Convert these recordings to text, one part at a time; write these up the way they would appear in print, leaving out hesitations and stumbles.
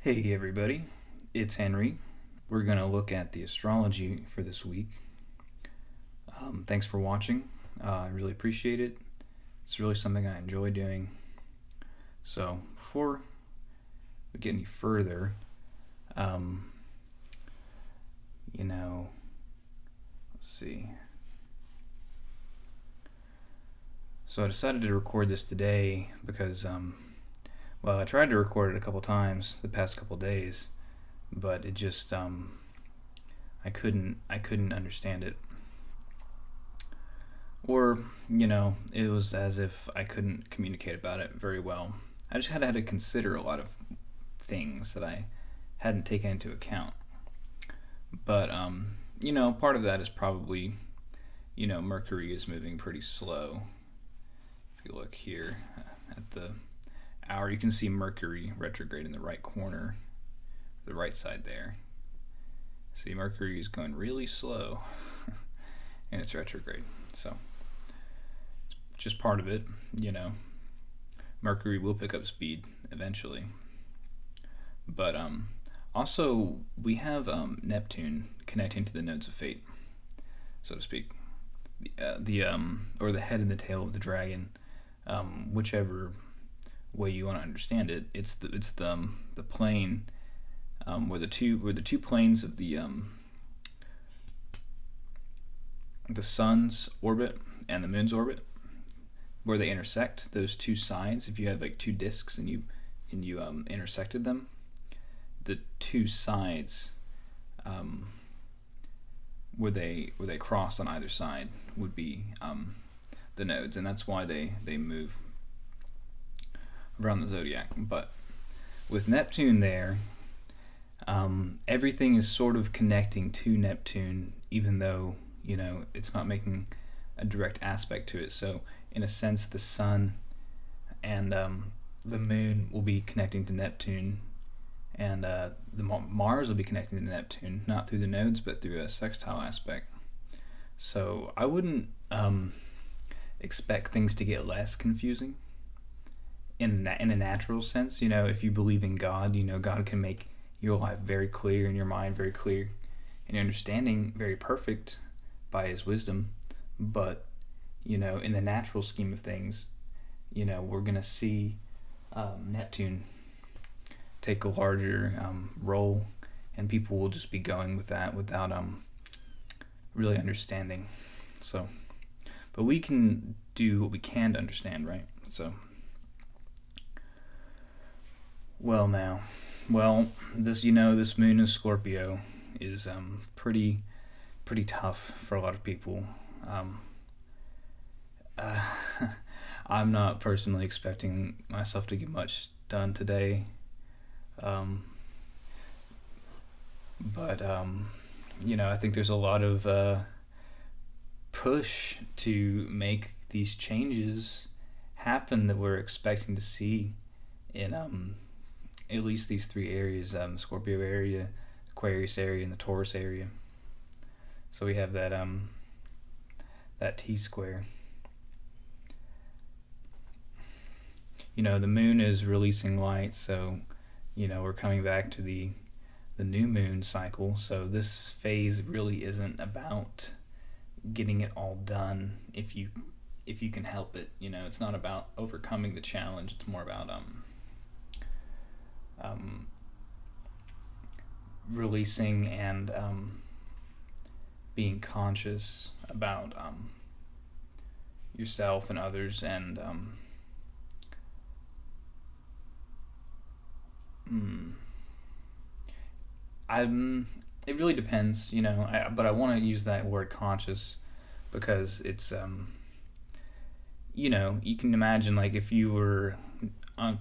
Hey everybody, it's Henry. We're going to look at the astrology for this week. Thanks for watching. I really appreciate it. It's really something I enjoy doing. So, before we get any further, um, let's see. So, I decided to record this today because, I tried to record it a couple times the past couple days, but it just, I couldn't understand it. Or, it was as if I couldn't communicate about it very well. I just had to consider a lot of things that I hadn't taken into account. But, part of that is probably, Mercury is moving pretty slow. If you look here at the hour, you can see Mercury retrograde in the right corner, the right side there. See, Mercury is going really slow and it's retrograde. So, just part of it, Mercury will pick up speed eventually. But also, we have Neptune connecting to the nodes of fate, so to speak. Or the head and the tail of the dragon, whichever way you want to understand it. It's the plane where the two planes of the sun's orbit and the moon's orbit, where they intersect, those two sides. If you have like two disks and you intersected them, the two sides where they cross on either side would be the nodes, and that's why they move around the zodiac. But with Neptune there, everything is sort of connecting to Neptune, even though it's not making a direct aspect to it. So in a sense, the sun and the moon will be connecting to Neptune, and the Mars will be connecting to Neptune, not through the nodes but through a sextile aspect. So I wouldn't expect things to get less confusing in a natural sense. If you believe in God, God can make your life very clear and your mind very clear and your understanding very perfect by his wisdom. But in the natural scheme of things, we're gonna see Neptune take a larger role, and people will just be going with that without really understanding. So, but we can do what we can to understand, right? So, this this moon in Scorpio is pretty tough for a lot of people. I'm not personally expecting myself to get much done today, but I think there's a lot of push to make these changes happen that we're expecting to see in at least these three areas: Scorpio area, Aquarius area, and the Taurus area. So we have that T-square. The moon is releasing light, so we're coming back to the new moon cycle. So this phase really isn't about getting it all done if you can help it. It's not about overcoming the challenge. It's more about releasing and being conscious about yourself and others, and it really depends, but I want to use that word conscious because it's you can imagine, like, if you were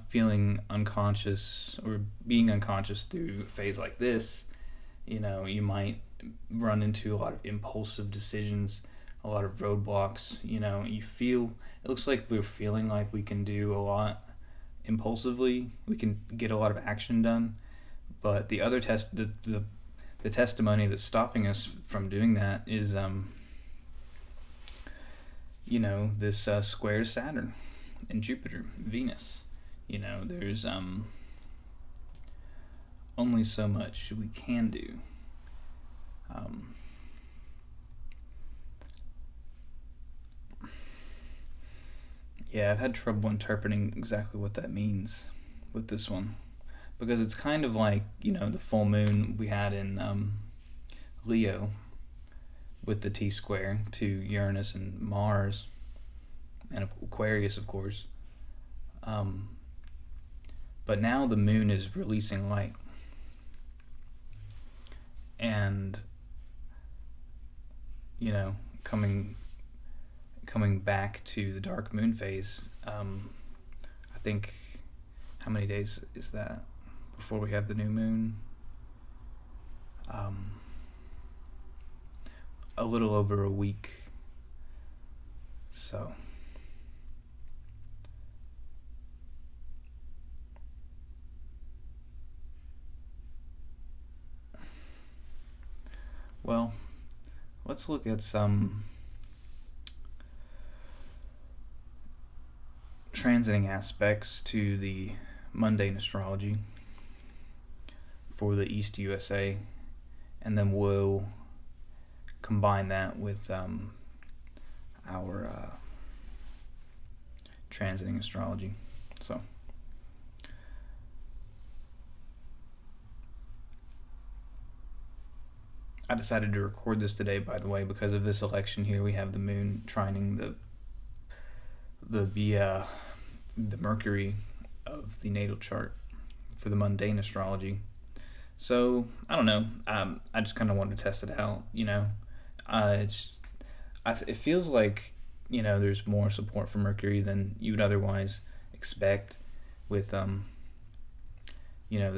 feeling unconscious or being unconscious through a phase like this, you might run into a lot of impulsive decisions, a lot of roadblocks. It looks like we're feeling like we can do a lot impulsively, we can get a lot of action done, but the other the testimony that's stopping us from doing that is this square Saturn and Jupiter, Venus. There's only so much we can do. Um, yeah, I've had trouble interpreting exactly what that means with this one, because it's kind of like, the full moon we had in Leo with the T square to Uranus and Mars and Aquarius, of course. Um, but now the moon is releasing light, and coming back to the dark moon phase. I think, how many days is that before we have the new moon? A little over a week. So well, let's look at some transiting aspects to the mundane astrology for the East USA, and then we'll combine that with our transiting astrology. So I decided to record this today, by the way, because of this election here. We have the moon trining the Mercury of the natal chart for the mundane astrology. So I don't know. I just kind of wanted to test it out. It feels like there's more support for Mercury than you would otherwise expect with the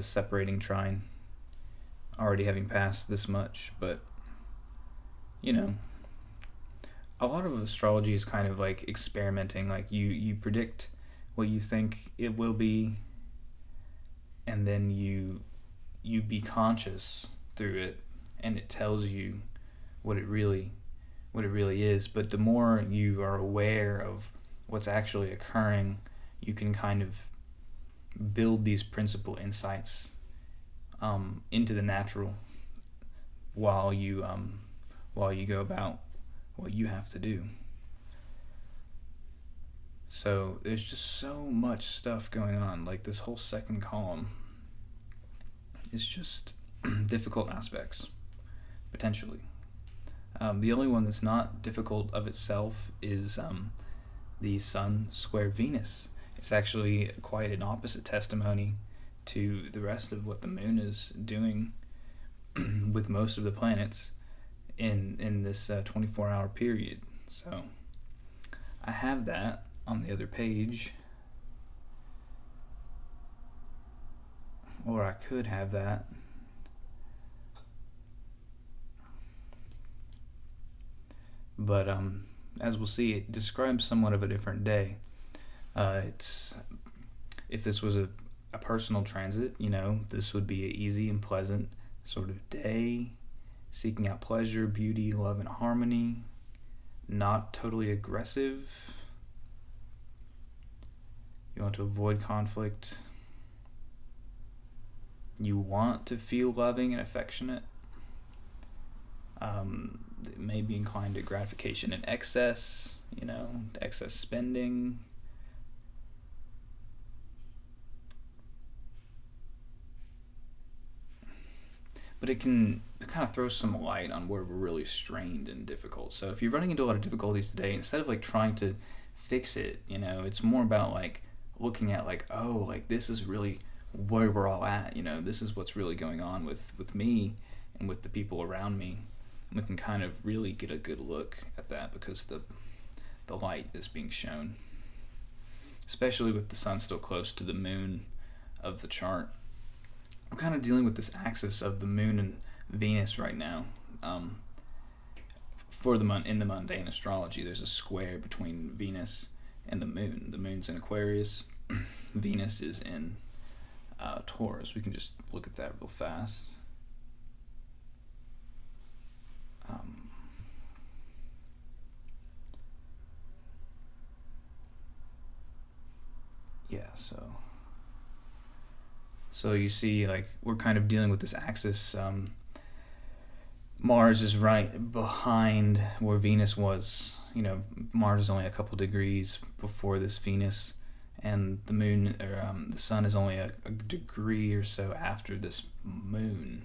separating trine already having passed this much. But a lot of astrology is kind of like experimenting. Like you predict what you think it will be, and then you be conscious through it, and it tells you what it really is. But the more you are aware of what's actually occurring, you can kind of build these principal insights into the natural while you go about what you have to do. So there's just so much stuff going on. Like this whole second column is just difficult aspects, potentially. The only one that's not difficult of itself is the Sun square Venus. It's actually quite an opposite testimony to the rest of what the moon is doing with most of the planets in this 24-hour period. So I have that on the other page, or I could have that. But as we'll see, it describes somewhat of a different day. It's if this was a personal transit, this would be an easy and pleasant sort of day, seeking out pleasure, beauty, love, and harmony, not totally aggressive. You want to avoid conflict. You want to feel loving and affectionate. It may be inclined to gratification in excess, excess spending. But it can kind of throw some light on where we're really strained and difficult. So if you're running into a lot of difficulties today, instead of like trying to fix it, it's more about like looking at like, oh, like this is really where we're all at. This is what's really going on with me and with the people around me. And we can kind of really get a good look at that because the light is being shown, especially with the sun still close to the moon of the chart. We're kind of dealing with this axis of the moon and Venus right now. In the mundane astrology, there's a square between Venus and the moon. The moon's in Aquarius, Venus is in Taurus. We can just look at that real fast. So So you see, like, we're kind of dealing with this axis. Mars is right behind where Venus was. Mars is only a couple degrees before this Venus, and the moon, or the sun, is only a degree or so after this moon.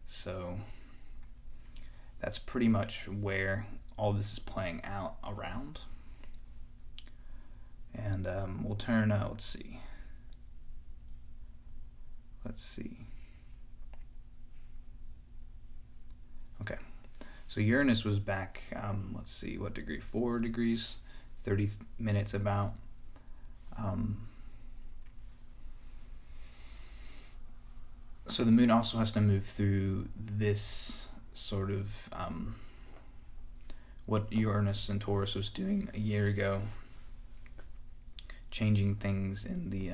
So that's pretty much where all this is playing out around. And we'll turn, let's see. Okay, so Uranus was back, let's see, what degree? 4 degrees, 30 minutes about. So the moon also has to move through this sort of what Uranus and Taurus was doing a year ago, changing things in the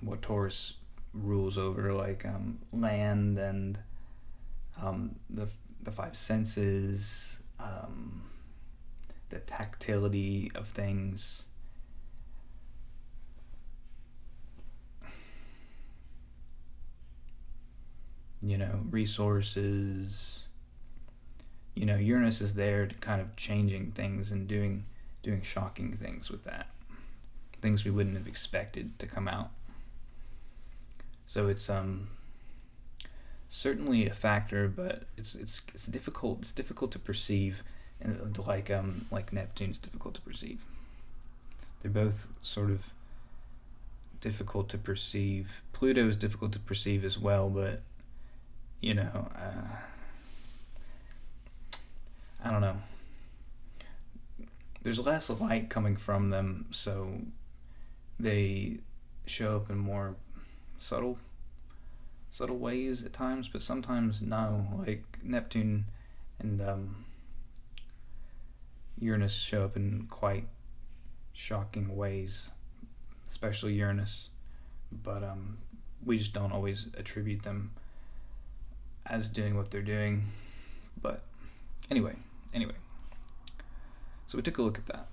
what Taurus rules over, like land and the five senses, the tactility of things. Resources. Uranus is there to kind of changing things and doing shocking things with that. Things we wouldn't have expected to come out. So it's certainly a factor, but it's difficult. It's difficult to perceive, and like Neptune's difficult to perceive. They're both sort of difficult to perceive. Pluto is difficult to perceive as well, but I don't know. There's less light coming from them, so they show up in more subtle ways at times, but sometimes no. Like Neptune and Uranus show up in quite shocking ways, especially Uranus, but we just don't always attribute them as doing what they're doing. But anyway, so we took a look at that.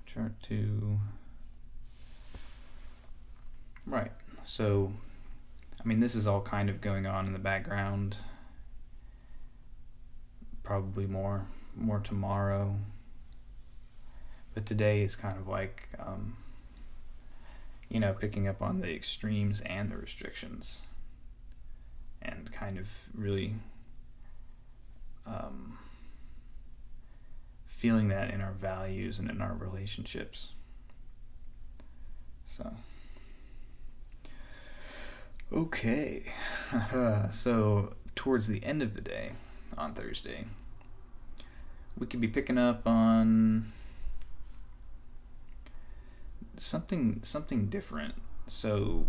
Chart 2. Right, so this is all kind of going on in the background. Probably more tomorrow, but today is kind of like picking up on the extremes and the restrictions, and kind of really feeling that in our values and in our relationships. So okay. So towards the end of the day on Thursday, we could be picking up on something different. So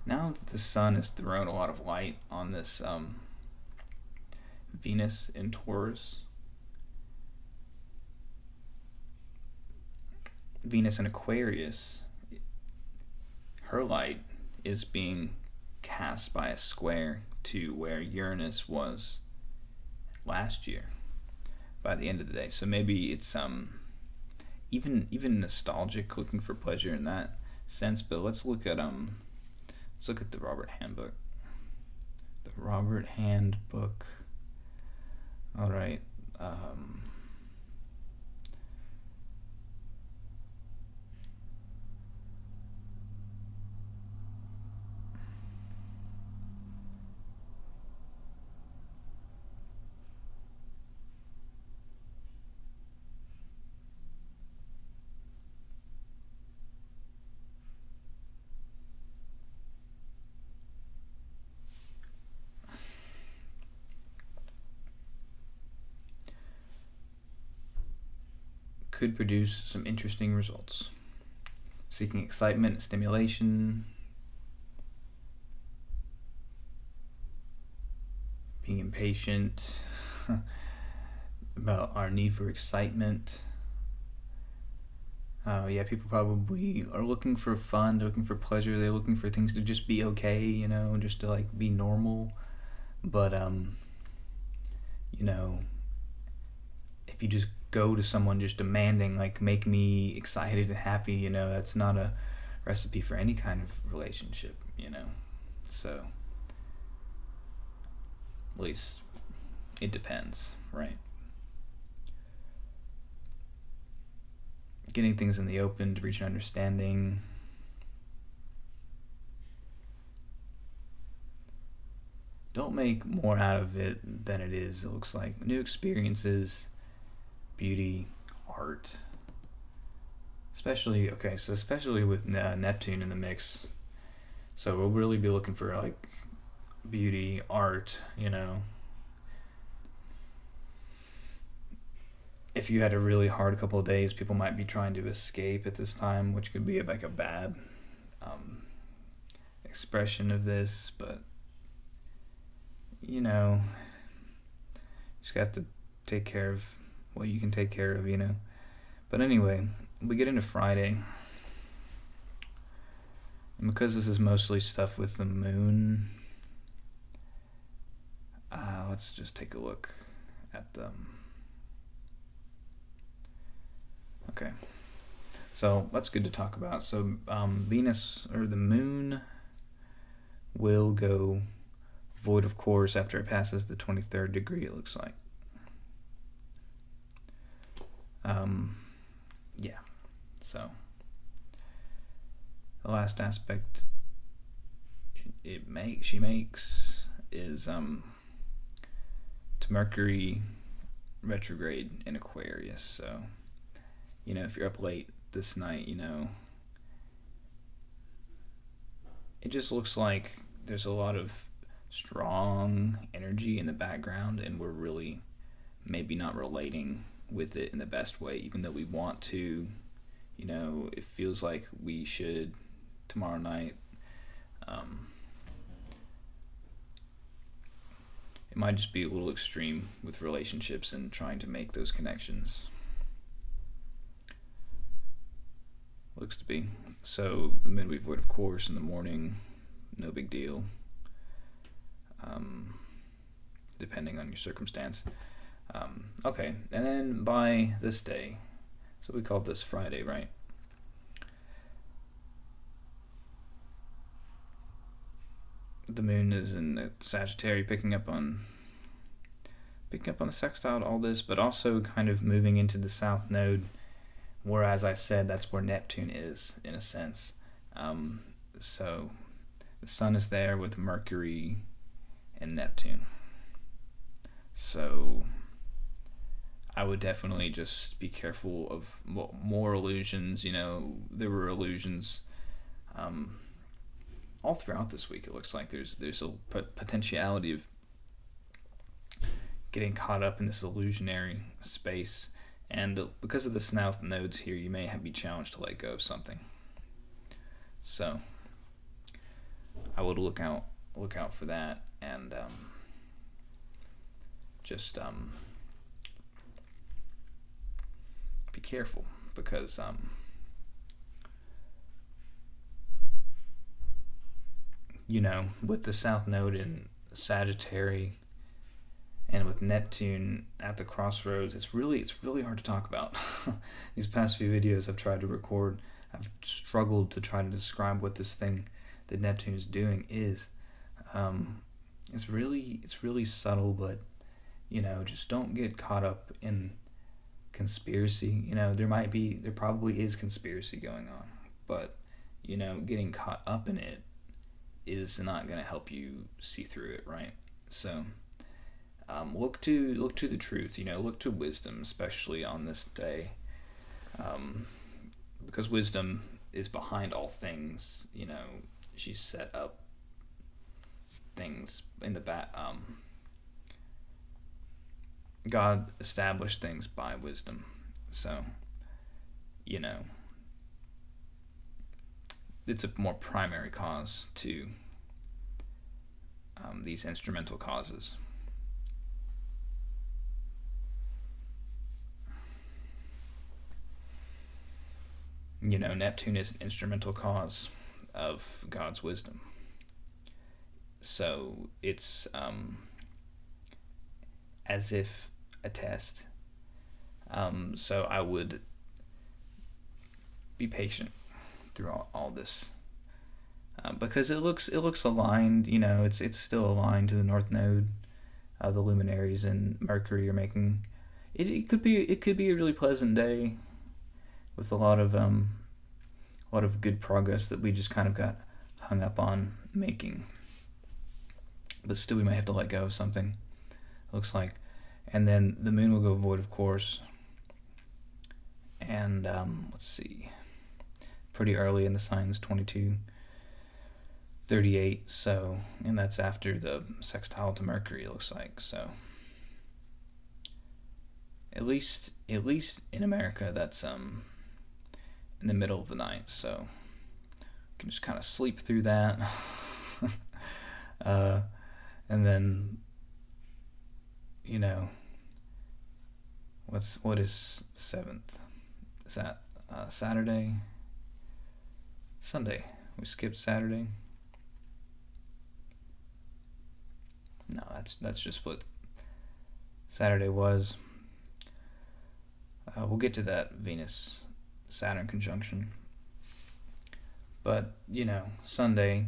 now that the sun has thrown a lot of light on this Venus in Taurus, Venus in Aquarius, her light is being cast by a square to where Uranus was last year by the end of the day. So maybe it's even nostalgic, looking for pleasure in that sense. But let's look at the Robert Handbook. The Robert Handbook. All right. Could produce some interesting results. Seeking excitement and stimulation, being impatient about our need for excitement. People probably are looking for fun, they're looking for pleasure, they're looking for things to just be okay, just to like be normal. But you know, if you just go to someone just demanding, like, make me excited and happy, that's not a recipe for any kind of relationship. So, at least it depends, right? Getting things in the open to reach an understanding. Don't make more out of it than it is. It looks like new experiences, beauty, art. Especially with Neptune in the mix. So we'll really be looking for like beauty, art. If you had a really hard couple of days, people might be trying to escape at this time, which could be like a bad expression of this, but just have to take care of what you can take care of. But anyway, we get into Friday, and because this is mostly stuff with the moon, let's just take a look at them. Okay, so that's good to talk about. So Venus, or the moon, will go void of course after it passes the 23rd degree, it looks like. Yeah, so the last aspect she makes is to Mercury Retrograde in Aquarius. So if you're up late this night, it just looks like there's a lot of strong energy in the background, and we're really maybe not relating with it in the best way, even though we want to. It feels like we should tomorrow night. It might just be a little extreme with relationships and trying to make those connections. Looks to be. So the midweek void, of course, in the morning, no big deal. Depending on your circumstance. Okay, and then by this day, so we called this Friday, right? The moon is in the Sagittarius, picking up on the sextile to all this, but also kind of moving into the south node, where, as I said, that's where Neptune is, in a sense. So the sun is there with Mercury and Neptune. So I would definitely just be careful of more illusions. There were illusions all throughout this week. It looks like there's a potentiality of getting caught up in this illusionary space, and because of the south nodes here, you may be challenged to let go of something. So I would look out for that, and just be careful, because with the south node in Sagittarius and with Neptune at the crossroads, it's really hard to talk about. These past few videos I've tried to record, I've struggled to try to describe what this thing that Neptune is doing is. It's really subtle, but just don't get caught up in conspiracy. There probably is conspiracy going on, but getting caught up in it is not going to help you see through it, right? So look to the truth. Look to wisdom, especially on this day, because wisdom is behind all things. She set up things in the back. God established things by wisdom. So, it's a more primary cause to these instrumental causes. Neptune is an instrumental cause of God's wisdom. So it's as if a test. So I would be patient through all this, because it looks aligned. It's still aligned to the North Node. The luminaries and Mercury are making it. It could be a really pleasant day with a lot of good progress that we just kind of got hung up on making. But still, we might have to let go of something. Looks like, and then the moon will go void, of course. And let's see, pretty early in the signs, 22:38. So, and that's after the sextile to Mercury. It looks like so. At least in America, that's in the middle of the night. So you can just kind of sleep through that. uh, and then what is the 7th? Is that Saturday? Sunday? We skipped Saturday. No, that's just what Saturday was. We'll get to that Venus Saturn conjunction. But Sunday,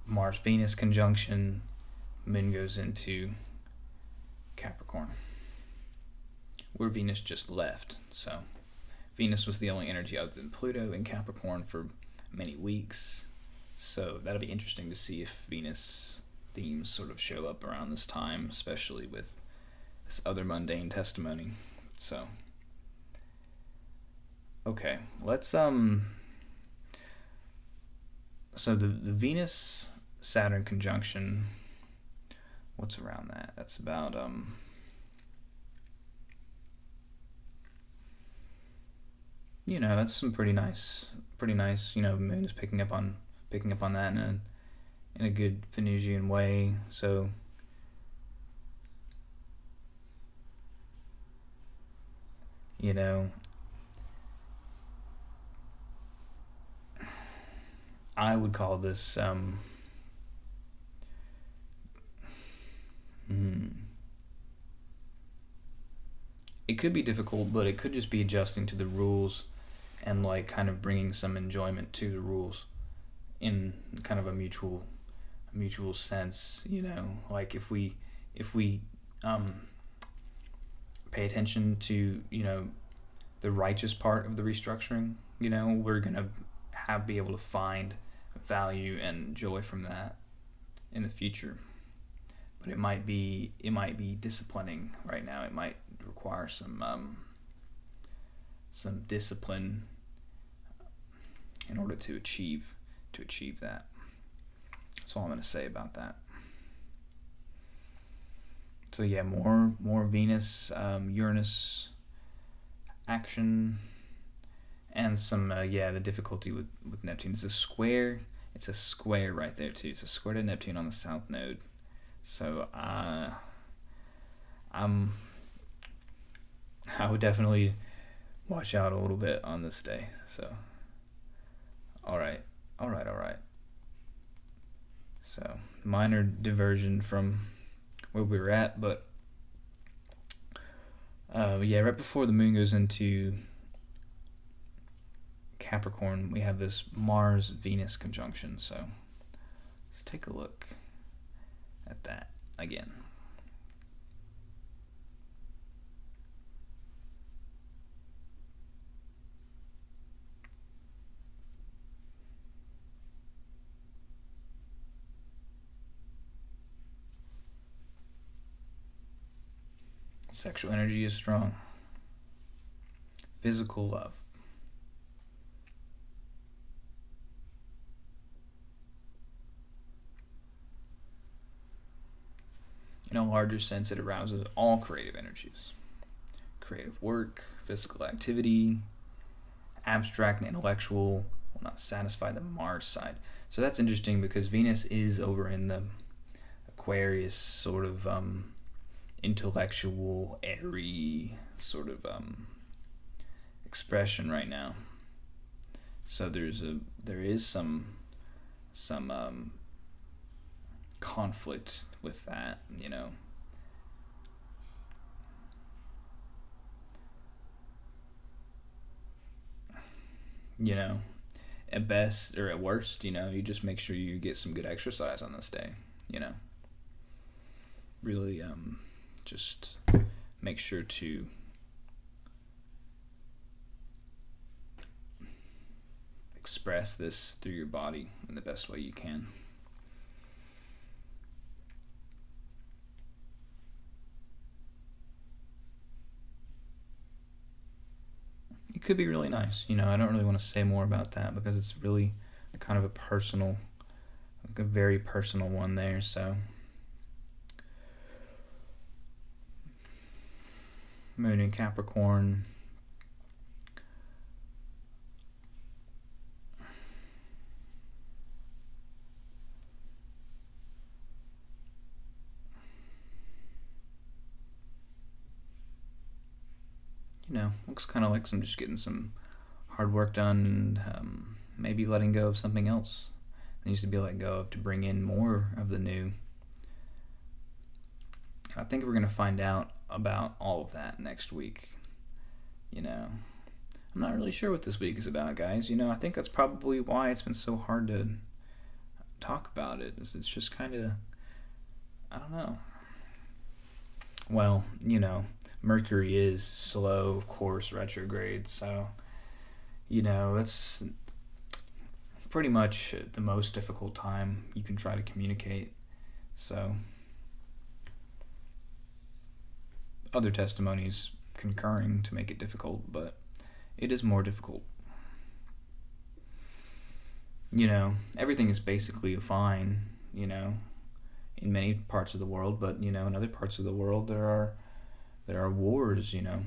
Mars Venus conjunction, Moon goes into Capricorn, where Venus just left. So Venus was the only energy other than Pluto in Capricorn for many weeks. So that'll be interesting to see if Venus themes sort of show up around this time, especially with this other mundane testimony. So okay, let's so the Venus Saturn conjunction, what's around that? That's about that's some pretty nice, Moon is picking up on that in a good Venusian way. So I would call this it could be difficult, but it could just be adjusting to the rules and like kind of bringing some enjoyment to the rules in kind of a mutual sense. Like if we pay attention to the righteous part of the restructuring, we're gonna be able to find value and joy from that in the future. But it might be disciplining right now. It might require some discipline in order to achieve that. That's all I'm going to say about that. So yeah, more Venus, Uranus action, and some the difficulty with Neptune. It's a square right there too. It's a square to Neptune on the south node. So I would definitely watch out a little bit on this day. So all right. So minor diversion from where we were at, but right before the moon goes into Capricorn, we have this Mars Venus conjunction. So let's take a look at that again. Sexual energy is strong. Physical love. In a larger sense, it arouses all creative energies. Creative work, physical activity, abstract and intellectual will not satisfy the Mars side. So that's interesting because Venus is over in the Aquarius sort of intellectual, airy sort of expression right now. So there is some conflict with that, you know. You know, at best or at worst, you know, you just make sure you get some good exercise on this day, you know. Really just make sure to express this through your body in the best way you can. It could be really nice. You know, I don't really want to say more about that because it's really kind of a personal, like a very personal one there. So, Moon in Capricorn. You know, looks kind of like some just getting some hard work done and maybe letting go of something else that needs to be let go of to bring in more of the new. I think we're going to find out about all of that next week. You know, I'm not really sure what this week is about, guys. You know, I think that's probably why it's been so hard to talk about it. It's just kind of, I don't know. Well, you know, Mercury is slow, of course, retrograde, so, you know, it's pretty much the most difficult time you can try to communicate. So, other testimonies concurring to make it difficult, but it is more difficult. You know, everything is basically fine, you know, in many parts of the world, but, you know, in other parts of the world there are wars, you know.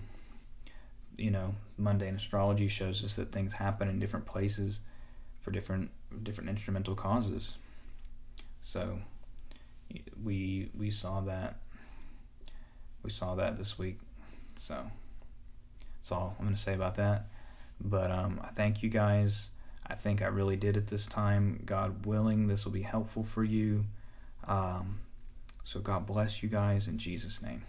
You know, mundane astrology shows us that things happen in different places for different instrumental causes. So we saw that this week. So that's all I'm going to say about that. But I thank you guys. I think I really did it this time. God willing, this will be helpful for you. So God bless you guys in Jesus' name.